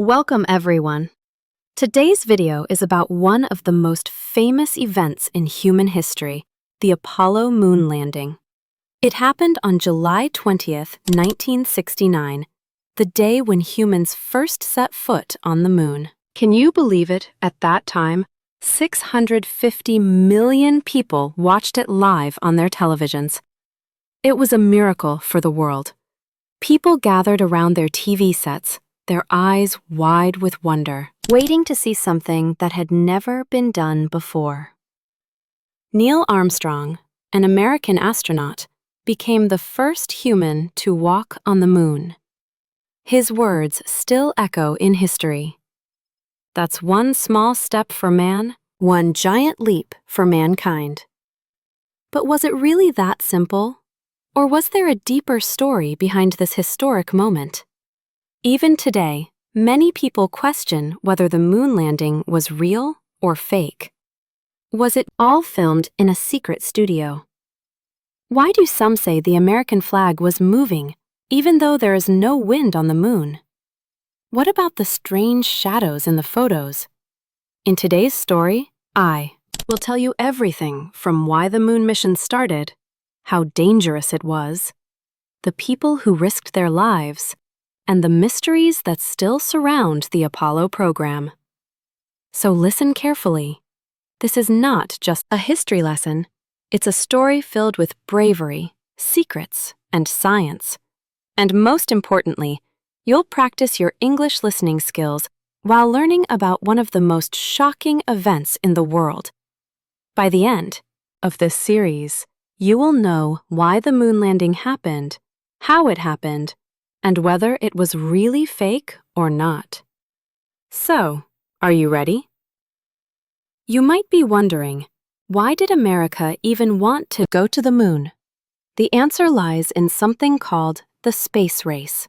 Welcome everyone. Today's video is about one of the most famous events in human history, the Apollo moon landing. It happened on July 20th, 1969, the day when humans first set foot on the moon. Can you believe it? At that time, 650 million people watched it live on their televisions. It was a miracle for the world. People gathered around their TV sets, their eyes wide with wonder, waiting to see something that had never been done before. Neil Armstrong, an American astronaut, became the first human to walk on the moon. His words still echo in history. That's one small step for man, one giant leap for mankind. But was it really that simple? Or was there a deeper story behind this historic moment? Even today, many people question whether the moon landing was real or fake. Was it all filmed in a secret studio? Why do some say the American flag was moving, even though there is no wind on the moon? What about the strange shadows in the photos? In today's story, I will tell you everything from why the moon mission started, how dangerous it was, the people who risked their lives, and the mysteries that still surround the Apollo program. So listen carefully. This is not just a history lesson. It's a story filled with bravery, secrets, and science. And most importantly, you'll practice your English listening skills while learning about one of the most shocking events in the world. By the end of this series, you will know why the moon landing happened, how it happened, and whether it was really fake or not. So, are you ready? You might be wondering, why did America even want to go to the moon? The answer lies in something called the space race.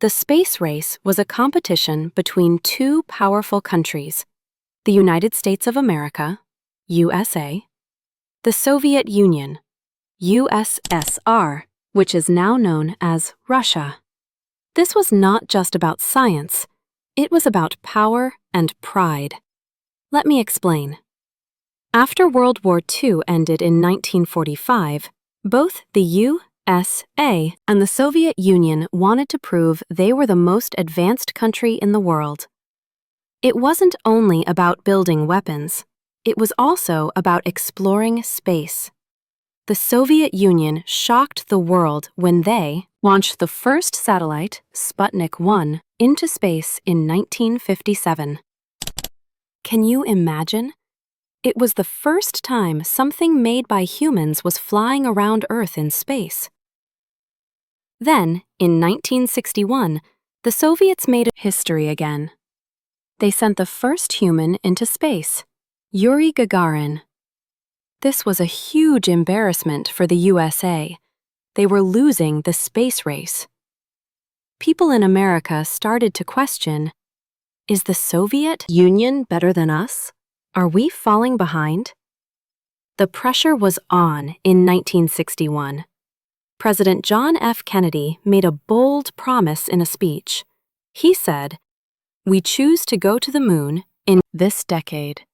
The space race was a competition between two powerful countries, the United States of America, USA, the Soviet Union, USSR, which is now known as Russia. This was not just about science, it was about power and pride. Let me explain. After World War II ended in 1945, both the USA and the Soviet Union wanted to prove they were the most advanced country in the world. It wasn't only about building weapons, it was also about exploring space. The Soviet Union shocked the world when they launched the first satellite, Sputnik 1, into space in 1957. Can you imagine? It was the first time something made by humans was flying around Earth in space. Then, in 1961, the Soviets made history again. They sent the first human into space, Yuri Gagarin. This was a huge embarrassment for the USA. They were losing the space race. People in America started to question, is the Soviet Union better than us? Are we falling behind? The pressure was on in 1961. President John F. Kennedy made a bold promise in a speech. He said, "We choose to go to the moon in this decade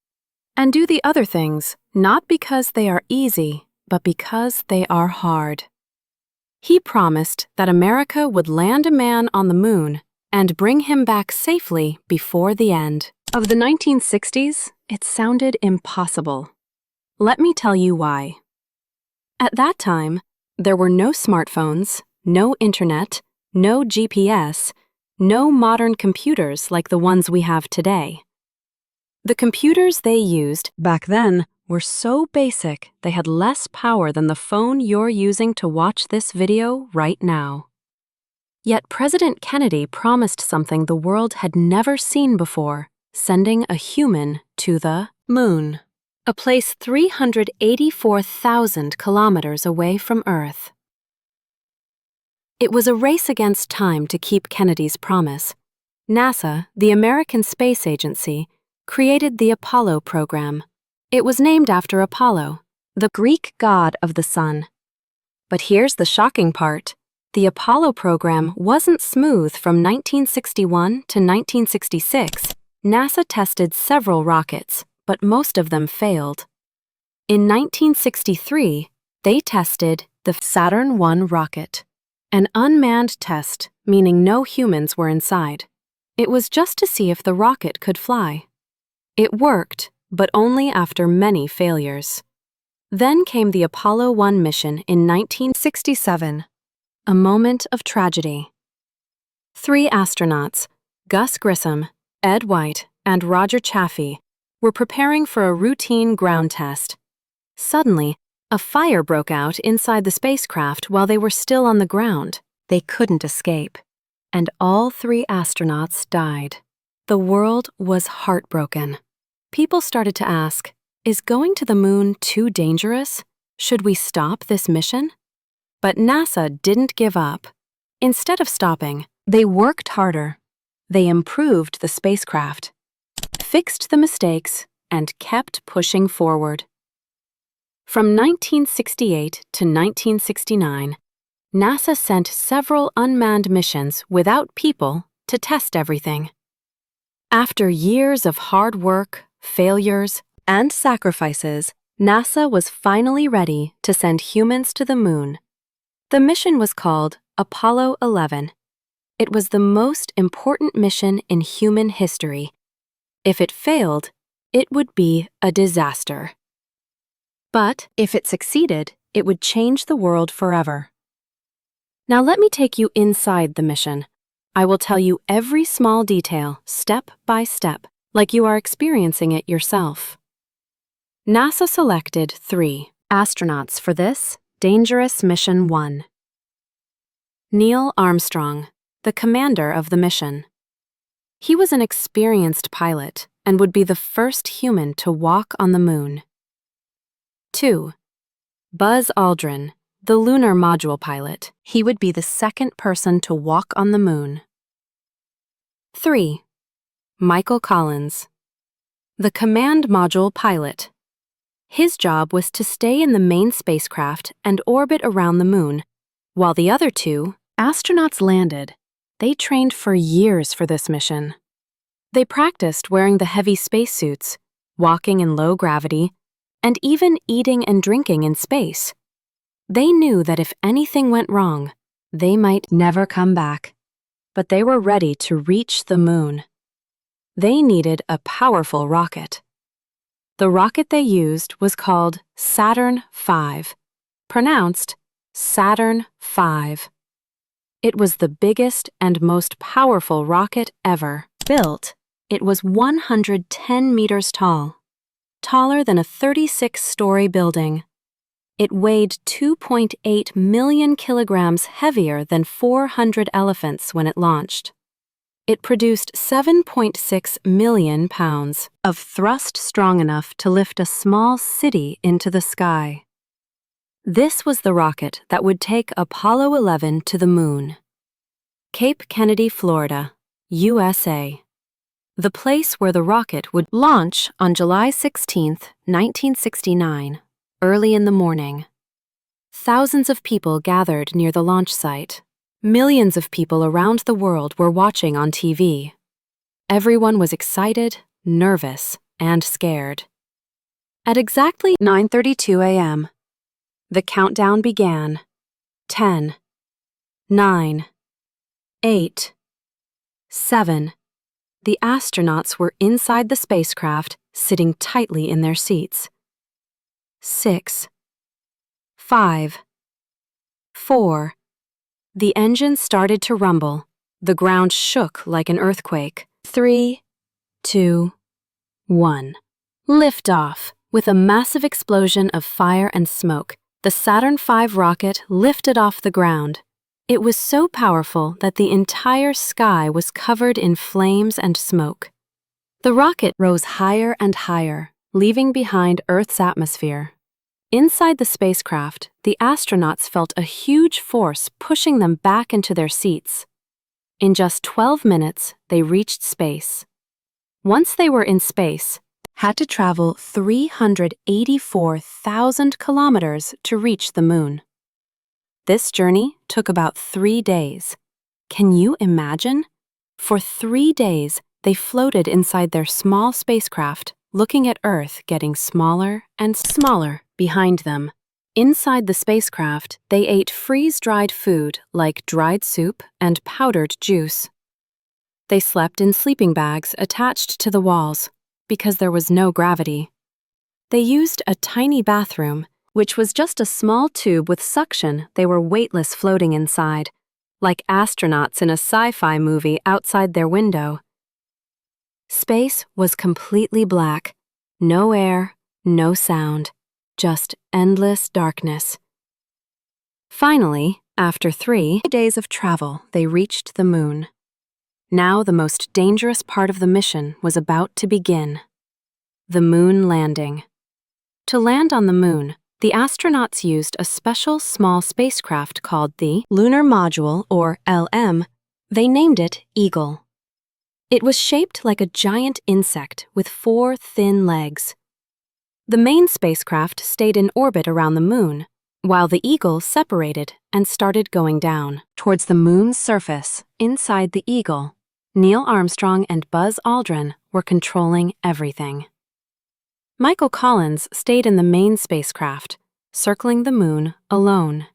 and do the other things, not because they are easy, but because they are hard." He promised that America would land a man on the moon and bring him back safely before the end. Of the 1960s, it sounded impossible. Let me tell you why. At that time, there were no smartphones, no internet, no GPS, no modern computers like the ones we have today. The computers they used back then were so basic they had less power than the phone you're using to watch this video right now. Yet President Kennedy promised something the world had never seen before, sending a human to the moon, a place 384,000 kilometers away from Earth. It was a race against time to keep Kennedy's promise. NASA, the American Space Agency, created the Apollo program. It was named after Apollo, the Greek god of the sun. But here's the shocking part. The Apollo program wasn't smooth from 1961 to 1966. NASA tested several rockets, but most of them failed. In 1963, they tested the Saturn I rocket, an unmanned test, meaning no humans were inside. It was just to see if the rocket could fly. It worked, but only after many failures. Then came the Apollo 1 mission in 1967, a moment of tragedy. 3 astronauts, Gus Grissom, Ed White, and Roger Chaffee, were preparing for a routine ground test. Suddenly, a fire broke out inside the spacecraft while they were still on the ground. They couldn't escape, and all 3 astronauts died. The world was heartbroken. People started to ask, is going to the moon too dangerous? Should we stop this mission? But NASA didn't give up. Instead of stopping, they worked harder. They improved the spacecraft, fixed the mistakes, and kept pushing forward. From 1968 to 1969, NASA sent several unmanned missions without people to test everything. After years of hard work, failures, and sacrifices, NASA was finally ready to send humans to the moon. The mission was called Apollo 11. It was the most important mission in human history. If it failed, it would be a disaster. But if it succeeded, it would change the world forever. Now let me take you inside the mission. I will tell you every small detail, step by step, like you are experiencing it yourself. NASA selected 3 astronauts for this dangerous Mission 1. Neil Armstrong, the commander of the mission. He was an experienced pilot and would be the first human to walk on the moon. 2. Buzz Aldrin, the lunar module pilot. He would be the second person to walk on the moon. 3. Michael Collins, the command module pilot. His job was to stay in the main spacecraft and orbit around the moon, while the other 2 astronauts landed. They trained for years for this mission. They practiced wearing the heavy spacesuits, walking in low gravity, and even eating and drinking in space. They knew that if anything went wrong, they might never come back. But they were ready to reach the moon. They needed a powerful rocket. The rocket they used was called Saturn V, pronounced Saturn V. It was the biggest and most powerful rocket ever built. It was 110 meters tall, taller than a 36-story building. It weighed 2.8 million kilograms heavier than 400 elephants when it launched. It produced 7.6 million pounds of thrust strong enough to lift a small city into the sky. This was the rocket that would take Apollo 11 to the moon. Cape Kennedy, Florida, USA. The place where the rocket would launch on July 16, 1969, early in the morning. Thousands of people gathered near the launch site. Millions of people around the world were watching on TV. Everyone was excited, nervous, and scared. At exactly 9:32 a.m., the countdown began. 10, 9, 8, 7. The astronauts were inside the spacecraft, sitting tightly in their seats. 6, 5, 4. The engine started to rumble. The ground shook like an earthquake. 3, 2, 1. Liftoff. With a massive explosion of fire and smoke, the Saturn V rocket lifted off the ground. It was so powerful that the entire sky was covered in flames and smoke. The rocket rose higher and higher, leaving behind Earth's atmosphere. Inside the spacecraft, the astronauts felt a huge force pushing them back into their seats. In just 12 minutes, they reached space. Once they were in space, had to travel 384,000 kilometers to reach the moon. This journey took about 3 days. Can you imagine? For 3 days, they floated inside their small spacecraft, looking at Earth getting smaller and smaller behind them. Inside the spacecraft, they ate freeze-dried food like dried soup and powdered juice. They slept in sleeping bags attached to the walls because there was no gravity. They used a tiny bathroom, which was just a small tube with suction. They were weightless, floating inside, like astronauts in a sci-fi movie outside their window. Space was completely black. No air, no sound, just endless darkness. Finally, after 3 days of travel, they reached the moon. Now the most dangerous part of the mission was about to begin. The moon landing. To land on the moon, the astronauts used a special small spacecraft called the Lunar Module, or LM. They named it Eagle. It was shaped like a giant insect with 4 thin legs. The main spacecraft stayed in orbit around the moon, while the Eagle separated and started going down towards the moon's surface. Inside the Eagle, Neil Armstrong and Buzz Aldrin were controlling everything. Michael Collins stayed in the main spacecraft, circling the moon alone.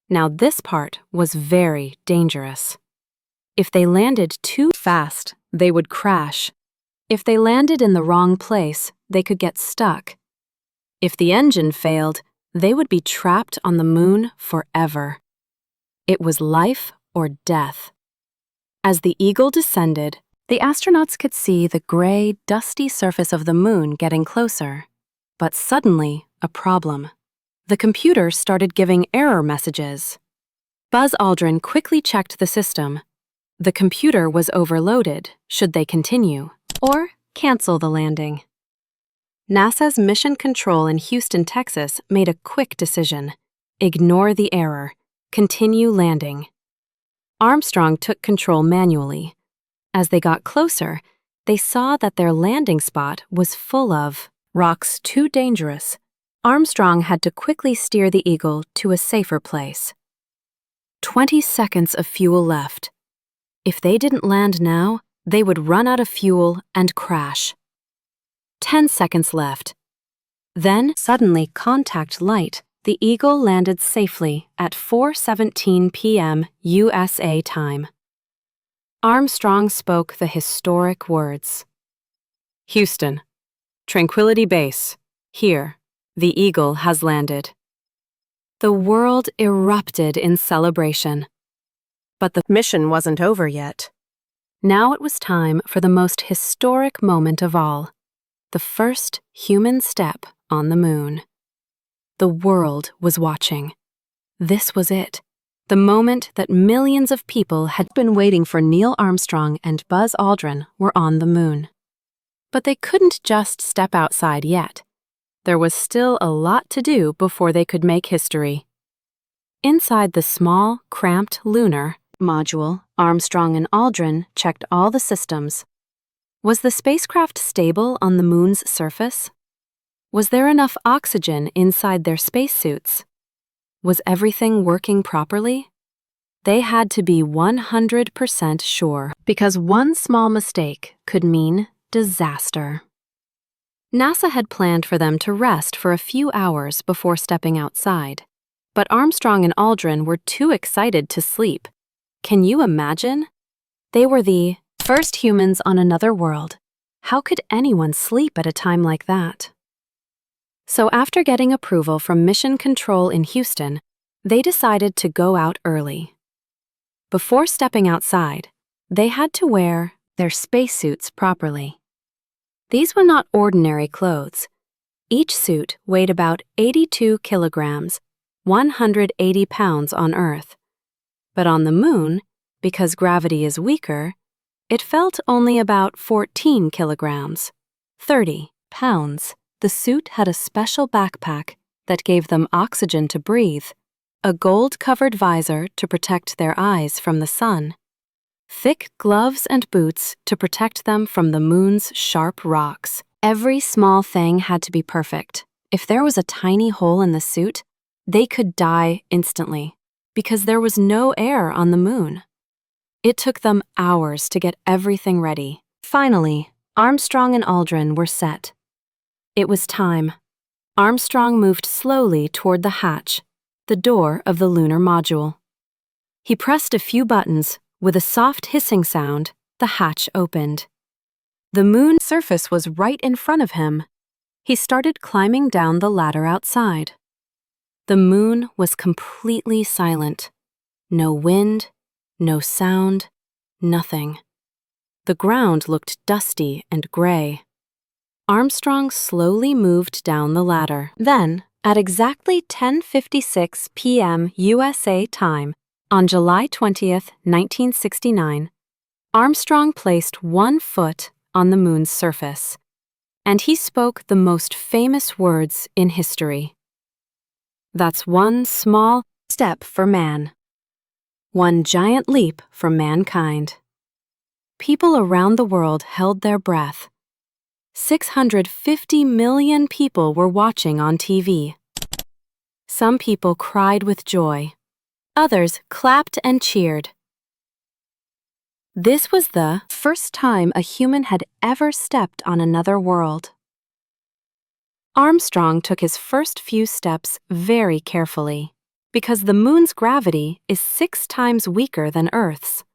Now this part was very dangerous. If they landed too fast, they would crash. If they landed in the wrong place, they could get stuck. If the engine failed, they would be trapped on the moon forever. It was life or death. As the Eagle descended, the astronauts could see the gray, dusty surface of the moon getting closer. But suddenly, a problem. The computer started giving error messages. Buzz Aldrin quickly checked the system. The computer was overloaded. Should they continue or cancel the landing? NASA's Mission Control in Houston, Texas made a quick decision. Ignore the error. Continue landing. Armstrong took control manually. As they got closer, they saw that their landing spot was full of rocks too dangerous. Armstrong had to quickly steer the Eagle to a safer place. 20 seconds of fuel left. If they didn't land now, they would run out of fuel and crash. 10 seconds left. Then, suddenly, contact light. The Eagle landed safely at 4:17 p.m. USA time. Armstrong spoke the historic words. Houston, Tranquility Base, here, the Eagle has landed. The world erupted in celebration. But the mission wasn't over yet. Now it was time for the most historic moment of all, the first human step on the moon. The world was watching. This was it. The moment that millions of people had been waiting for. Neil Armstrong and Buzz Aldrin were on the moon. But they couldn't just step outside yet. There was still a lot to do before they could make history. Inside the small, cramped lunar module, Armstrong and Aldrin checked all the systems. Was the spacecraft stable on the moon's surface? Was there enough oxygen inside their spacesuits? Was everything working properly? They had to be 100% sure, because one small mistake could mean disaster. NASA had planned for them to rest for a few hours before stepping outside, but Armstrong and Aldrin were too excited to sleep. Can you imagine? They were the first humans on another world. How could anyone sleep at a time like that? So after getting approval from Mission Control in Houston, they decided to go out early. Before stepping outside, they had to wear their spacesuits properly. These were not ordinary clothes. Each suit weighed about 82 kilograms, 180 pounds on Earth. But on the moon, because gravity is weaker, it felt only about 14 kilograms, 30 pounds. The suit had a special backpack that gave them oxygen to breathe, a gold-covered visor to protect their eyes from the sun, thick gloves and boots to protect them from the moon's sharp rocks. Every small thing had to be perfect. If there was a tiny hole in the suit, they could die instantly. because there was no air on the moon. It took them hours to get everything ready. Finally, Armstrong and Aldrin were set. It was time. Armstrong moved slowly toward the hatch, the door of the lunar module. He pressed a few buttons. With a soft hissing sound, the hatch opened. The moon's surface was right in front of him. He started climbing down the ladder outside. The moon was completely silent. No wind, no sound, nothing. The ground looked dusty and gray. Armstrong slowly moved down the ladder. Then, at exactly 10:56 p.m. USA time, on July 20th, 1969, Armstrong placed one foot on the moon's surface, and he spoke the most famous words in history. That's one small step for man, one giant leap for mankind. People around the world held their breath. 650 million people were watching on TV. Some people cried with joy. Others clapped and cheered. This was the first time a human had ever stepped on another world. Armstrong took his first few steps very carefully, because the moon's gravity is 6 times weaker than Earth's.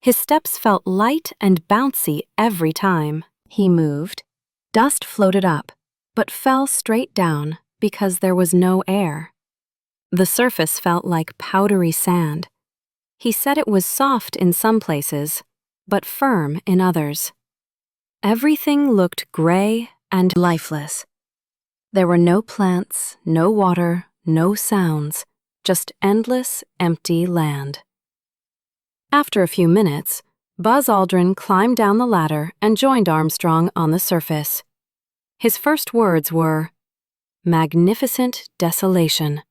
His steps felt light and bouncy every time he moved. Dust floated up, but fell straight down because there was no air. The surface felt like powdery sand. He said it was soft in some places, but firm in others. Everything looked gray and lifeless. There were no plants, no water, no sounds, just endless, empty land. After a few minutes, Buzz Aldrin climbed down the ladder and joined Armstrong on the surface. His first words were, "Magnificent desolation."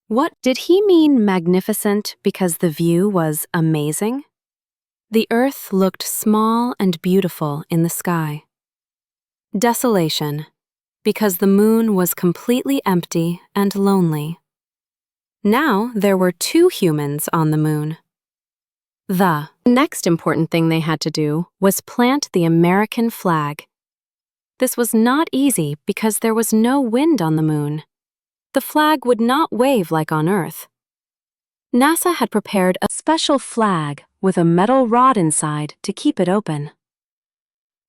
What did he mean magnificent because the view was amazing? The Earth looked small and beautiful in the sky. Desolation, because the moon was completely empty and lonely. Now there were 2 humans on the moon. The next important thing they had to do was plant the American flag. This was not easy because there was no wind on the moon. The flag would not wave like on Earth. NASA had prepared a special flag with a metal rod inside to keep it open.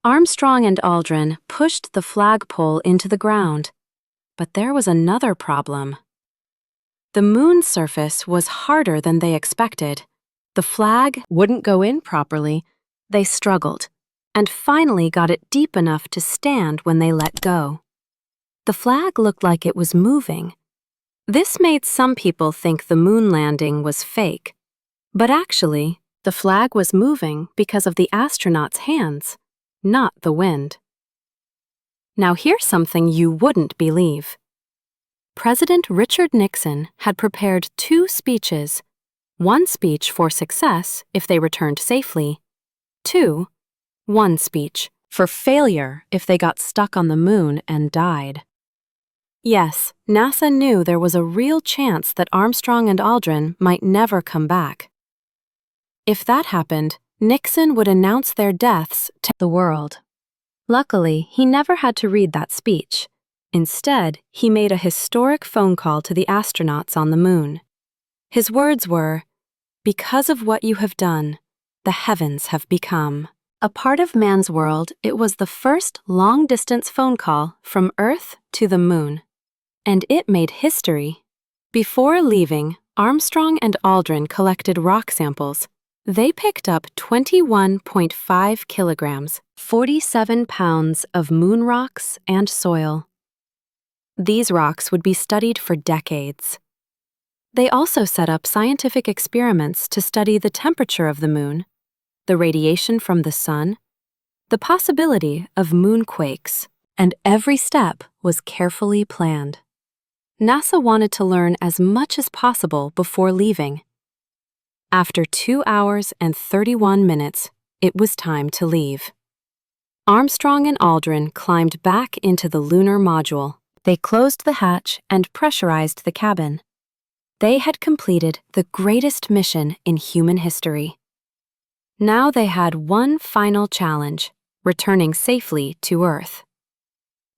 Armstrong and Aldrin pushed the flagpole into the ground, but there was another problem. The moon's surface was harder than they expected. The flag wouldn't go in properly. They struggled, and finally got it deep enough to stand when they let go. The flag looked like it was moving. This made some people think the moon landing was fake, but actually, the flag was moving because of the astronauts' hands, not the wind. Now here's something you wouldn't believe. President Richard Nixon had prepared 2 speeches, one speech for success if they returned safely, one speech for failure if they got stuck on the moon and died. Yes, NASA knew there was a real chance that Armstrong and Aldrin might never come back. If that happened, Nixon would announce their deaths to the world. Luckily, he never had to read that speech. Instead, he made a historic phone call to the astronauts on the moon. His words were, "Because of what you have done, the heavens have become." A part of man's world, it was the first long-distance phone call from Earth to the moon. And it made history. Before leaving, Armstrong and Aldrin collected rock samples. They picked up 21.5 kilograms, 47 pounds of moon rocks and soil. These rocks would be studied for decades. They also set up scientific experiments to study the temperature of the moon, the radiation from the sun, the possibility of moonquakes, and every step was carefully planned. NASA wanted to learn as much as possible before leaving. After 2 hours and 31 minutes, it was time to leave. Armstrong and Aldrin climbed back into the lunar module. They closed the hatch and pressurized the cabin. They had completed the greatest mission in human history. Now they had one final challenge: returning safely to Earth.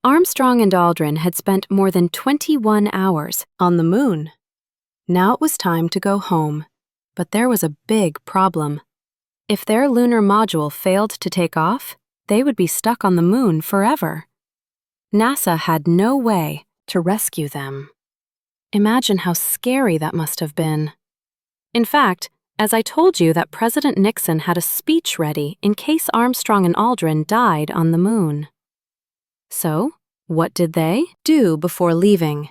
Armstrong and Aldrin had spent more than 21 hours on the moon. Now it was time to go home, but there was a big problem. If their lunar module failed to take off, they would be stuck on the moon forever. NASA had no way to rescue them. Imagine how scary that must have been. In fact, as I told you that President Nixon had a speech ready in case Armstrong and Aldrin died on the moon. So, what did they do before leaving?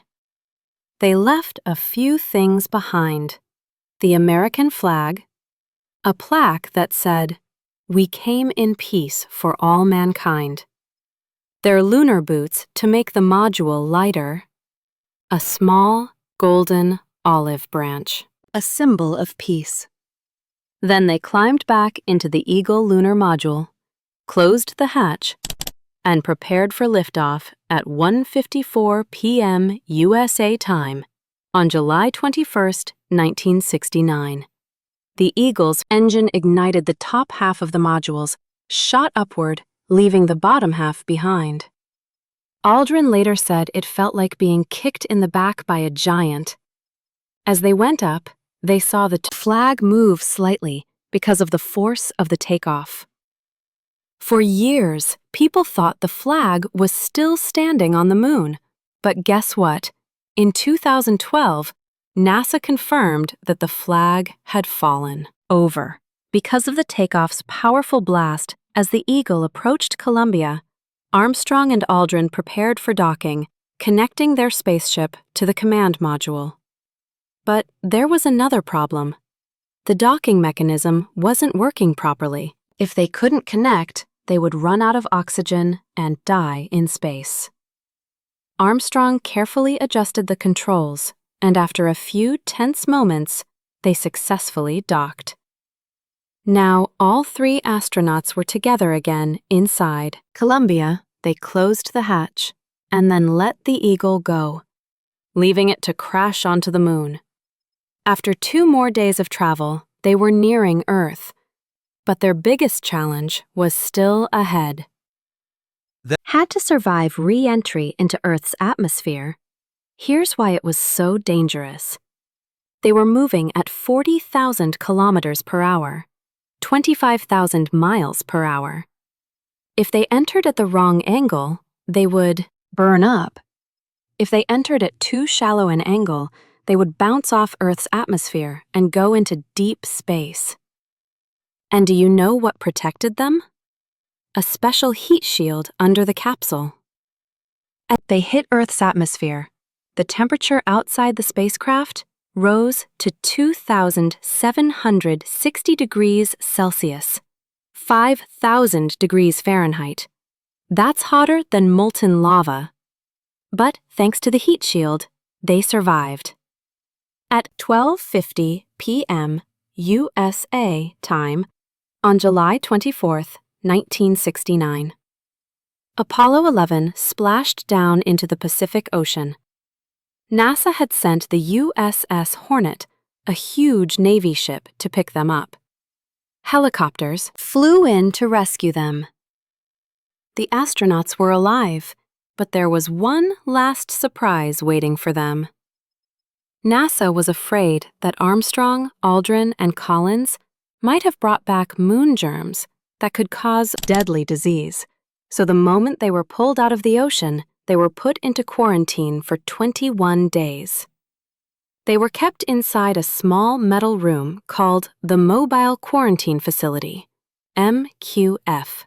They left a few things behind: the American flag, a plaque that said, "We came in peace for all mankind," their lunar boots to make the module lighter, a small golden olive branch, a symbol of peace. Then they climbed back into the Eagle lunar module, closed the hatch, and prepared for liftoff at 1:54 p.m. USA time on July 21, 1969. The Eagle's engine ignited the top half of the modules, shot upward, leaving the bottom half behind. Aldrin later said it felt like being kicked in the back by a giant. As they went up, they saw the flag move slightly because of the force of the takeoff. For years, people thought the flag was still standing on the moon. But guess what? In 2012, NASA confirmed that the flag had fallen over because of the takeoff's powerful blast. As the Eagle approached Columbia, Armstrong and Aldrin prepared for docking, connecting their spaceship to the command module. But there was another problem. The docking mechanism wasn't working properly. If they couldn't connect, they would run out of oxygen and die in space. Armstrong carefully adjusted the controls, and after a few tense moments, they successfully docked. Now, all three astronauts were together again inside Columbia. They closed the hatch and then let the Eagle go, leaving it to crash onto the moon. After 2 more days of travel, they were nearing Earth. But their biggest challenge was still ahead. They had to survive re-entry into Earth's atmosphere. Here's why it was so dangerous. They were moving at 40,000 kilometers per hour, 25,000 miles per hour. If they entered at the wrong angle, they would burn up. If they entered at too shallow an angle, they would bounce off Earth's atmosphere and go into deep space. And do you know what protected them? A special heat shield under the capsule. As they hit Earth's atmosphere, the temperature outside the spacecraft rose to 2,760 degrees Celsius, 5,000 degrees Fahrenheit. That's hotter than molten lava. But thanks to the heat shield, they survived. At 12:50 p.m. USA time on July 24, 1969, Apollo 11 splashed down into the Pacific Ocean. NASA had sent the USS Hornet, a huge Navy ship, to pick them up. Helicopters flew in to rescue them. The astronauts were alive, but there was one last surprise waiting for them. NASA was afraid that Armstrong, Aldrin, and Collins might have brought back moon germs that could cause deadly disease. So the moment they were pulled out of the ocean, they were put into quarantine for 21 days. They were kept inside a small metal room called the Mobile Quarantine Facility, MQF.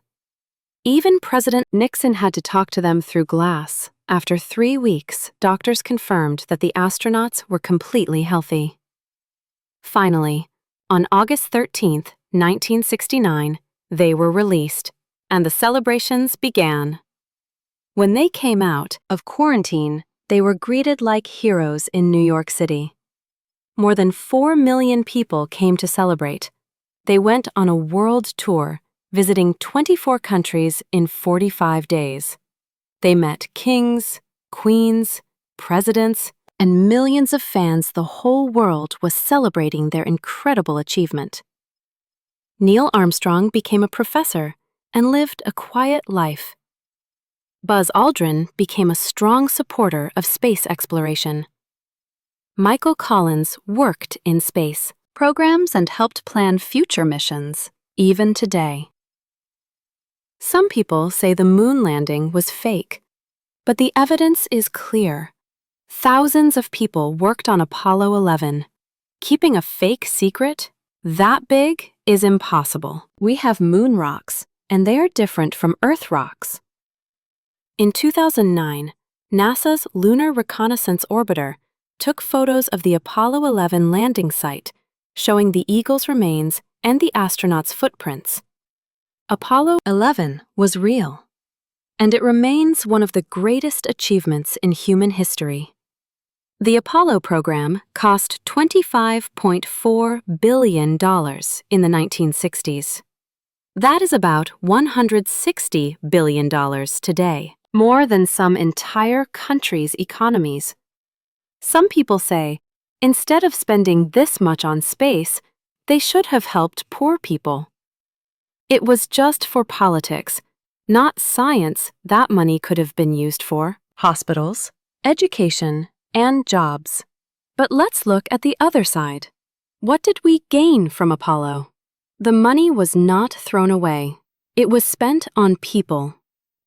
Even President Nixon had to talk to them through glass. After 3 weeks, doctors confirmed that the astronauts were completely healthy. Finally, on August 13, 1969, they were released, and the celebrations began. When they came out of quarantine, they were greeted like heroes in New York City. More than 4 million people came to celebrate. They went on a world tour, visiting 24 countries in 45 days. They met kings, queens, presidents, and millions of fans the whole world was celebrating their incredible achievement. Neil Armstrong became a professor and lived a quiet life. Buzz Aldrin became a strong supporter of space exploration. Michael Collins worked in space programs and helped plan future missions, even today. Some people say the moon landing was fake, but the evidence is clear. Thousands of people worked on Apollo 11. Keeping a fake secret that big is impossible. We have moon rocks, and they are different from Earth rocks. In 2009, NASA's Lunar Reconnaissance Orbiter took photos of the Apollo 11 landing site, showing the Eagle's remains and the astronauts' footprints. Apollo 11 was real, and it remains one of the greatest achievements in human history. The Apollo program cost $25.4 billion in the 1960s. That is about $160 billion today, more than some entire countries' economies. Some people say, instead of spending this much on space, they should have helped poor people. It was just for politics, not science that money could have been used for hospitals, education, and jobs. But let's look at the other side. What did we gain from Apollo? The money was not thrown away. It was spent on people.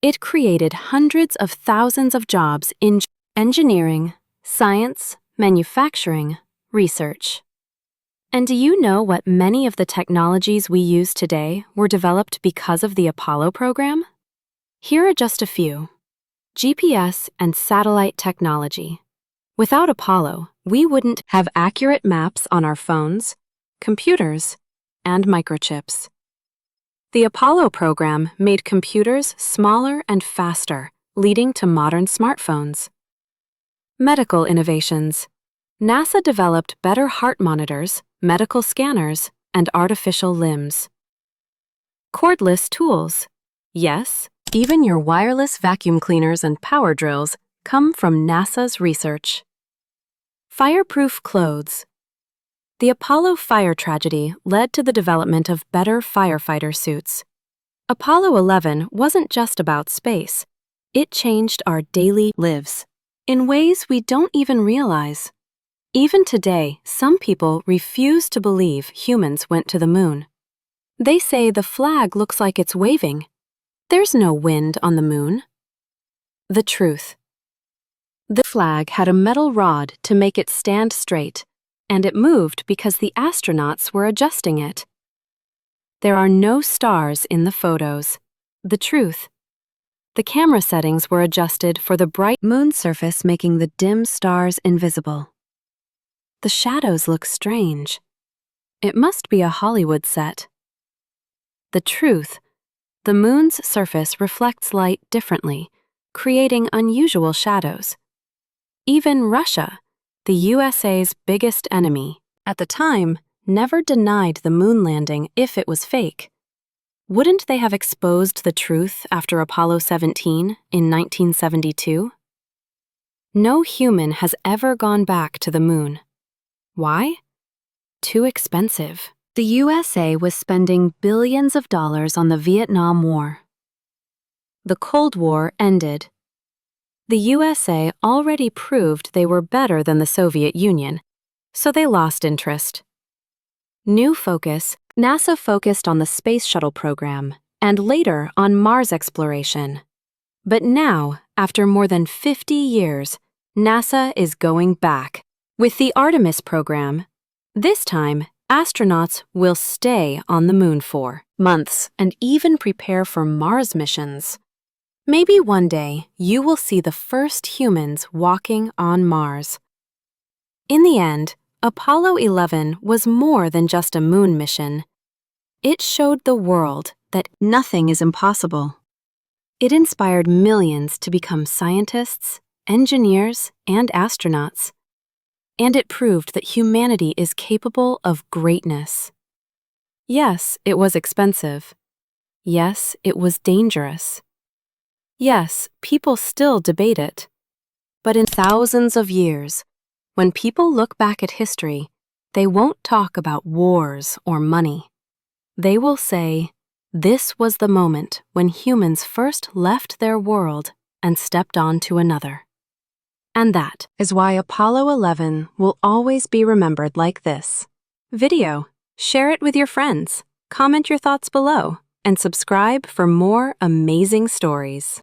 It created hundreds of thousands of jobs in engineering, science, manufacturing, research. And do you know what many of the technologies we use today were developed because of the Apollo program? Here are just a few. GPS and satellite technology. Without Apollo, we wouldn't have accurate maps on our phones, computers, and microchips. The Apollo program made computers smaller and faster, leading to modern smartphones. Medical innovations. NASA developed better heart monitors, medical scanners, and artificial limbs. Cordless tools. Yes, even your wireless vacuum cleaners and power drills come from NASA's research. Fireproof clothes. The Apollo fire tragedy led to the development of better firefighter suits. Apollo 11 wasn't just about space. It changed our daily lives in ways we don't even realize. Even today, some people refuse to believe humans went to the moon. They say the flag looks like it's waving. There's no wind on the moon. The truth. The flag had a metal rod to make it stand straight, and it moved because the astronauts were adjusting it. There are no stars in the photos. The truth. The camera settings were adjusted for the bright moon surface, making the dim stars invisible. The shadows look strange. It must be a Hollywood set. The truth. The moon's surface reflects light differently, creating unusual shadows. Even Russia, the USA's biggest enemy, at the time, never denied the moon landing if it was fake. Wouldn't they have exposed the truth after Apollo 17 in 1972? No human has ever gone back to the moon. Why? Too expensive. The USA was spending billions of dollars on the Vietnam War. The Cold War ended. The USA already proved they were better than the Soviet Union, so they lost interest. New focus. NASA focused on the Space Shuttle program and later on Mars exploration. But now, after more than 50 years, NASA is going back with the Artemis program. This time, astronauts will stay on the moon for months and even prepare for Mars missions. Maybe one day you will see the first humans walking on Mars. In the end, Apollo 11 was more than just a moon mission. It showed the world that nothing is impossible. It inspired millions to become scientists, engineers, and astronauts. And it proved that humanity is capable of greatness. Yes, it was expensive. Yes, it was dangerous. Yes, people still debate it. But in thousands of years, When people look back at history, they won't talk about wars or money. They will say, "This was the moment when humans first left their world and stepped on to another." And that is why Apollo 11 will always be remembered like this. Video. Share it with your friends, comment your thoughts below, and subscribe for more amazing stories.